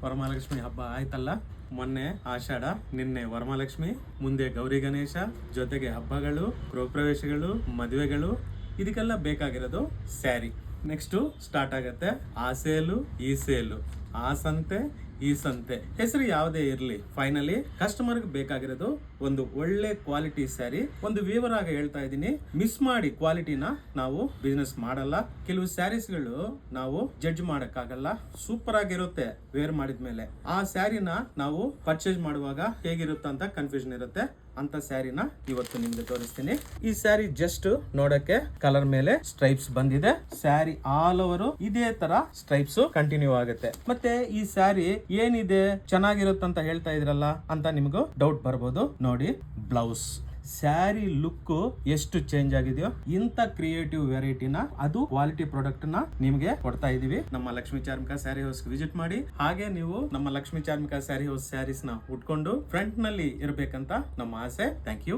ವರಮಹಾಲಕ್ಷ್ಮಿ ಹಬ್ಬ ಆಯ್ತಲ್ಲ. ಮೊನ್ನೆ ಆಷಾಢ, ನಿನ್ನೆ ವರಮಹಾಲಕ್ಷ್ಮಿ, ಮುಂದೆ ಗೌರಿ ಗಣೇಶ, ಜೊತೆಗೆ ಹಬ್ಬಗಳು, ಗೃಹ ಪ್ರವೇಶಗಳು, ಮದುವೆಗಳು, ಇದಕ್ಕೆಲ್ಲ ಬೇಕಾಗಿರೋದು ಸ್ಯಾರಿ. ನೆಕ್ಸ್ಟ್ ಸ್ಟಾರ್ಟ್ ಆಗತ್ತೆ ಆ ಸೇಲು ಈ ಸೇಲು, ಆ ಸಂತೆ ಈ ಸಂತೆ, ಹೆಸರು ಯಾವುದೇ ಇರ್ಲಿ, ಫೈನಲಿ ಕಸ್ಟಮರ್ ಬೇಕಾಗಿರೋದು ಒಂದು ಒಳ್ಳೆ ಕ್ವಾಲಿಟಿ ಸ್ಯಾರಿ. ಒಂದು ವೀವರ್ ಆಗಿ ಹೇಳ್ತಾ ಇದೀನಿ, ಮಿಸ್ ಮಾಡಿ ಕ್ವಾಲಿಟಿನ ನಾವು ಬಿಸ್ನೆಸ್ ಮಾಡಲ್ಲ. ಕೆಲವು ಸ್ಯಾರೀಸ್ಗಳು ನಾವು ಜಡ್ಜ್ ಮಾಡಕ್ಕಾಗಲ್ಲ, ಸೂಪರ್ ಆಗಿರುತ್ತೆ ವೇರ್ ಮಾಡಿದ್ಮೇಲೆ. ಆ ಸ್ಯಾರಿನ ನಾವು ಪರ್ಚೇಸ್ ಮಾಡುವಾಗ ಹೇಗಿರುತ್ತೆ ಅಂತ ಕನ್ಫ್ಯೂಷನ್ ಇರುತ್ತೆ. ಅಂತ ಸ್ಯಾರಿನ ಇವತ್ತು ನಿಮ್ಗೆ ತೋರಿಸ್ತೀನಿ. ಈ ಸ್ಯಾರಿ ಜಸ್ಟ್ ನೋಡಕ್ಕೆ ಕಲರ್ ಮೇಲೆ ಸ್ಟ್ರೈಪ್ಸ್ ಬಂದಿದೆ. ಸ್ಯಾರಿ ಆಲ್ ಓವರ್ ಇದೇ ತರ ಸ್ಟ್ರೈಪ್ಸ್ ಕಂಟಿನ್ಯೂ ಆಗುತ್ತೆ. ಮತ್ತೆ ಈ ಸ್ಯಾರಿ ಏನಿದೆ ಚೆನ್ನಾಗಿರುತ್ತಂತ ಹೇಳ್ತಾ ಇದ್ರಲ್ಲ ಅಂತ ನಿಮ್ಗೂ ಡೌಟ್ ಬರ್ಬೋದು. ನೋಡಿ ಬ್ಲೌಸ್, ಸ್ಯಾರಿ ಲುಕ್ ಎಷ್ಟು ಚೇಂಜ್ ಆಗಿದೆಯೋ. ಇಂತ ಕ್ರಿಯೇಟಿವ್ ವೆರೈಟಿನ, ಅದು ಕ್ವಾಲಿಟಿ ಪ್ರಾಡಕ್ಟ್ ನ ನಿಮ್ಗೆ ಕೊಡ್ತಾ ಇದೀವಿ. ನಮ್ಮ Lakshmi Charmika saree house visit ಮಾಡಿ. ಹಾಗೆ ನೀವು ನಮ್ಮ Lakshmi Charmika saree house sarees ನ ಉಟ್ಕೊಂಡು ಫ್ರಂಟ್ ನಲ್ಲಿ ಇರ್ಬೇಕಂತ ನಮ್ಮ ಆಸೆ. Thank you.